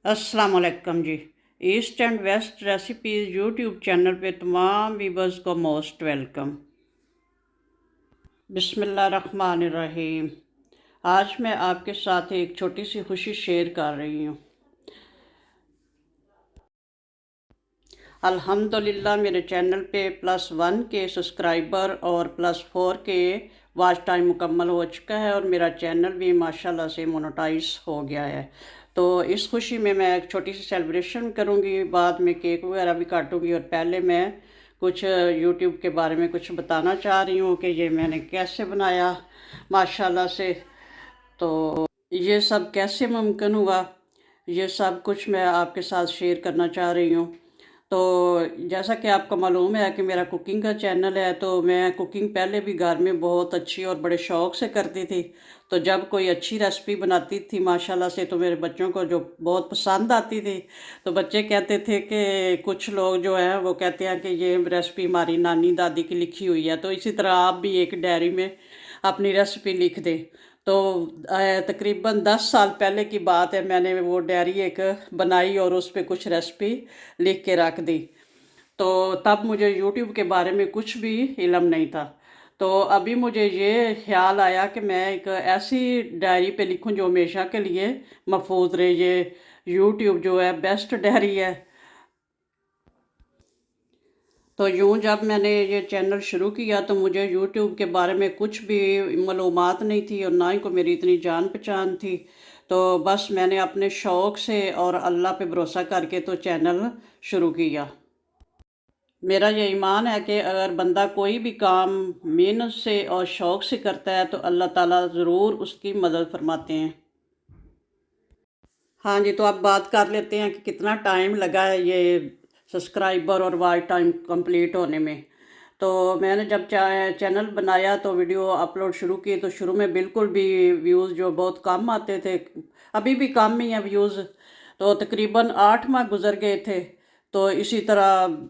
अस्सलाम वालेकुम जी। East and west recipes YouTube channel पे तमाम व्यूवर्स को मोस्ट वेलकम। बिस्मिल्लाहिर्रहमानिर्रहीम। आज मैं आपके साथ एक छोटी सी खुशी शेयर कर रही हूँ। अल्हम्दुलिल्लाह मेरे चैनल पे +1 के सब्सक्राइबर और +4 के वॉच टाइम मुकम्मल हो चुका है और मेरा चैनल भी माशाल्लाह से मोनेटाइज हो गया है। तो इस खुशी में मैं एक छोटी सी सेलिब्रेशन करूँगी, बाद में केक वगैरह भी काटूँगी। और पहले मैं कुछ यूट्यूब के बारे में कुछ बताना चाह रही हूँ कि ये मैंने कैसे बनाया माशाल्लाह से। तो ये सब कैसे मुमकिन हुआ, ये सब कुछ मैं आपके साथ शेयर करना चाह रही हूँ। तो जैसा कि आपको मालूम है कि मेरा कुकिंग का चैनल है, तो मैं कुकिंग पहले भी घर में बहुत अच्छी और बड़े शौक़ से करती थी। तो जब कोई अच्छी रेसिपी बनाती थी माशाल्लाह से, तो मेरे बच्चों को जो बहुत पसंद आती थी। तो बच्चे कहते थे कि कुछ लोग जो हैं वो कहते हैं कि ये रेसिपी हमारी नानी दादी की लिखी हुई है, तो इसी तरह आप भी एक डायरी में अपनी रेसिपी लिख दें। तो तकरीबन 10 साल पहले की बात है, मैंने वो डायरी एक बनाई और उस पे कुछ रेसिपी लिख के रख दी। तो तब मुझे यूट्यूब के बारे में कुछ भी इल्म नहीं था। तो अभी मुझे ये ख्याल आया कि मैं एक ऐसी डायरी पे लिखूं जो हमेशा के लिए महफूज रहे। ये यूट्यूब जो है बेस्ट डायरी है। तो यूँ जब मैंने ये चैनल शुरू किया तो मुझे यूट्यूब के बारे में कुछ भी मालूमात नहीं थी और ना ही कोई मेरी इतनी जान पहचान थी। तो बस मैंने अपने शौक़ से और अल्लाह पे भरोसा करके तो चैनल शुरू किया। मेरा ये ईमान है कि अगर बंदा कोई भी काम मेहनत से और शौक़ से करता है तो अल्लाह ताला ज़रूर उसकी मदद फरमाते हैं। हाँ जी, तो अब बात कर लेते हैं कि कितना टाइम लगा है ये सब्सक्राइबर और वॉच टाइम कंप्लीट होने में। तो मैंने जब चैनल बनाया तो वीडियो अपलोड शुरू की, तो शुरू में बिल्कुल भी व्यूज़ जो बहुत कम आते थे, अभी भी कम ही है व्यूज़। तो तकरीबन 8 माह गुजर गए थे। तो इसी तरह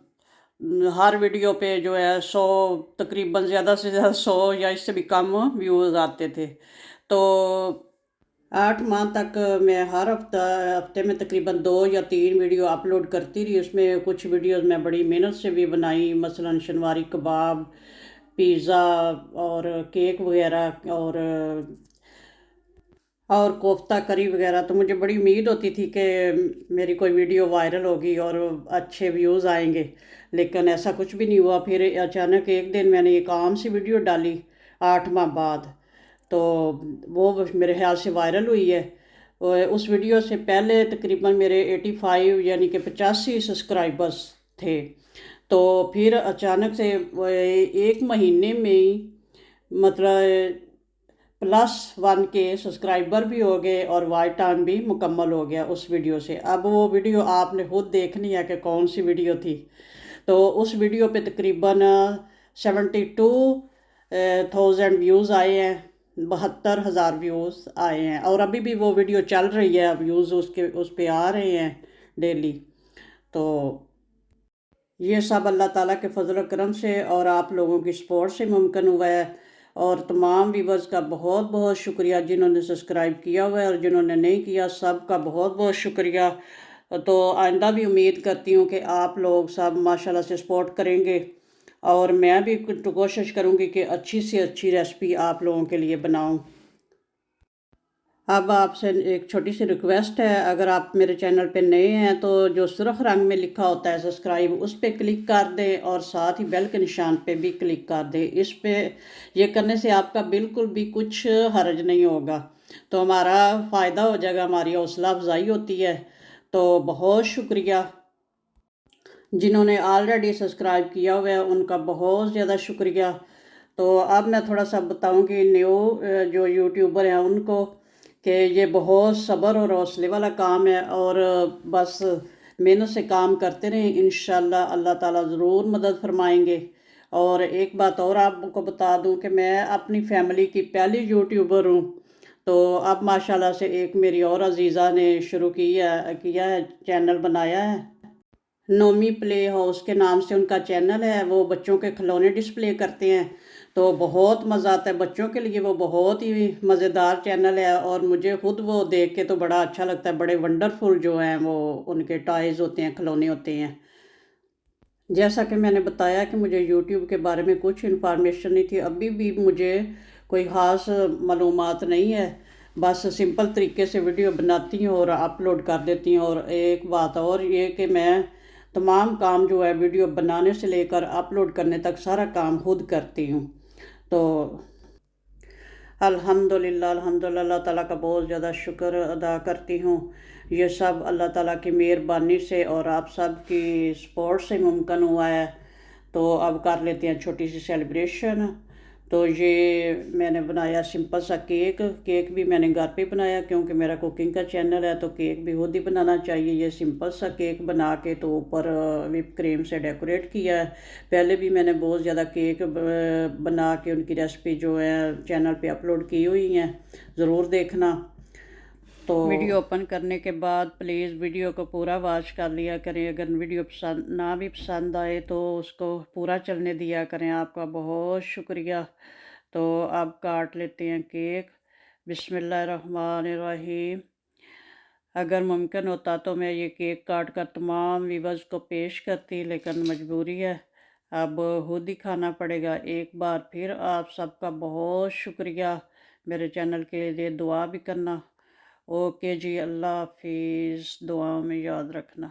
हर वीडियो पे जो है 100, तकरीबन ज़्यादा से ज़्यादा 100 या इससे भी कम व्यूज़ आते थे। तो 8 माह तक मैं हर हफ्ते में तकरीबन 2 या 3 वीडियो अपलोड करती रही। उसमें कुछ वीडियोस मैं बड़ी मेहनत से भी बनाई, मसलन शनवारी कबाब, पिज़्ज़ा और केक वगैरह और कोफ्ता करी वगैरह। तो मुझे बड़ी उम्मीद होती थी कि मेरी कोई वीडियो वायरल होगी और अच्छे व्यूज़ आएंगे, लेकिन ऐसा कुछ भी नहीं हुआ। फिर अचानक एक दिन मैंने एक आम सी वीडियो डाली 8 माह बाद, तो वो मेरे ख्याल से वायरल हुई है। और उस वीडियो से पहले तकरीबन मेरे 85 यानी कि 85 सब्सक्राइबर्स थे। तो फिर अचानक से वो एक महीने में ही मतलब +1 के सब्सक्राइबर भी हो गए और वॉच टाइम भी मुकम्मल हो गया उस वीडियो से। अब वो वीडियो आपने खुद देखनी है कि कौन सी वीडियो थी। तो उस वीडियो पे तकरीबन 72,000 व्यूज़ आए हैं, 72,000 व्यूज़ आए हैं। और अभी भी वो वीडियो चल रही है, व्यूज़ उस पे आ रहे हैं डेली। तो ये सब अल्लाह ताला के फजल व करम से और आप लोगों की सपोर्ट से मुमकिन हुआ है। और तमाम व्यूवर्स का बहुत बहुत शुक्रिया, जिन्होंने सब्सक्राइब किया हुआ है और जिन्होंने नहीं किया, सब का बहुत बहुत शुक्रिया। तो आइंदा भी उम्मीद करती हूँ कि आप लोग सब माशाल्लाह से सपोर्ट करेंगे और मैं भी कुछ कोशिश करूँगी कि अच्छी से अच्छी रेसिपी आप लोगों के लिए बनाऊँ। अब आपसे एक छोटी सी रिक्वेस्ट है, अगर आप मेरे चैनल पे नए हैं तो जो सुर्ख रंग में लिखा होता है सब्सक्राइब, उस पर क्लिक कर दें और साथ ही बेल के निशान पे भी क्लिक कर दें। इस पे ये करने से आपका बिल्कुल भी कुछ हर्ज नहीं होगा, तो हमारा फ़ायदा हो जाएगा, हमारी हौसला अफजाई होती है। तो बहुत शुक्रिया। जिन्होंने ऑलरेडी सब्सक्राइब किया हुआ है उनका बहुत ज़्यादा शुक्रिया। तो अब मैं थोड़ा सा बताऊंगी न्यू जो यूट्यूबर हैं उनको, कि ये बहुत सब्र और हौसले वाला काम है। और बस मेहनत से काम करते रहें, इंशाल्लाह अल्लाह ताला ज़रूर मदद फरमाएंगे। और एक बात और आपको बता दूं कि मैं अपनी फैमिली की पहली यूट्यूबर हूँ। तो अब माशाल्लाह से एक मेरी और अजीज़ा ने शुरू किया है, चैनल बनाया है। नोमी प्ले हाउस के नाम से उनका चैनल है, वो बच्चों के खिलौने डिस्प्ले करते हैं। تو بہت مزہ آتا ہے بچوں کے لیے، وہ بہت ہی مزیدار چینل ہے، اور مجھے خود وہ دیکھ کے تو بڑا اچھا لگتا ہے، بڑے ونڈرفل جو ہیں وہ ان کے ٹائز ہوتے ہیں، کھلونے ہوتے ہیں۔ جیسا کہ میں نے بتایا کہ مجھے یوٹیوب کے بارے میں کچھ انفارمیشن نہیں تھی، ابھی بھی مجھے کوئی خاص معلومات نہیں ہے، بس سمپل طریقے سے ویڈیو بناتی ہوں اور اپلوڈ کر دیتی ہوں۔ اور ایک بات اور یہ کہ میں تمام کام جو ہے ویڈیو بنانے سے لے کر اپلوڈ کرنے تک سارا کام خود کرتی ہوں۔ تو الحمدللہ اللہ تعالیٰ کا بہت زیادہ شکر ادا کرتی ہوں، یہ سب اللہ تعالیٰ کی مہربانی سے اور آپ سب کی سپورٹ سے ممکن ہوا ہے۔ تو اب کر لیتے ہیں چھوٹی سی سیلیبریشن۔ تو یہ میں نے بنایا سمپل سا کیک بھی میں نے گھر پہ بنایا، کیونکہ میرا کوکنگ کا چینل ہے تو کیک بھی خود ہی بنانا چاہیے۔ یہ سمپل سا کیک بنا کے تو اوپر وپ کریم سے ڈیکوریٹ کیا ہے۔ پہلے بھی میں نے بہت زیادہ کیک بنا کے ان کی ریسپی جو ہے چینل پہ اپلوڈ کی ہوئی ہیں، ضرور دیکھنا۔ تو ویڈیو اوپن کرنے کے بعد پلیز ویڈیو کو پورا واچ کر لیا کریں، اگر ویڈیو نہ بھی پسند آئے تو اس کو پورا چلنے دیا کریں۔ آپ کا بہت شکریہ۔ تو اب کاٹ لیتے ہیں کیک۔ بسم اللہ الرحمن الرحیم۔ اگر ممکن ہوتا تو میں یہ کیک کاٹ کر تمام ویورز کو پیش کرتی، لیکن مجبوری ہے، اب خود ہی کھانا پڑے گا۔ ایک بار پھر آپ سب کا بہت شکریہ، میرے چینل کے لیے دعا بھی کرنا۔ اوکے جی، اللہ حافظ، دعاؤں میں یاد رکھنا۔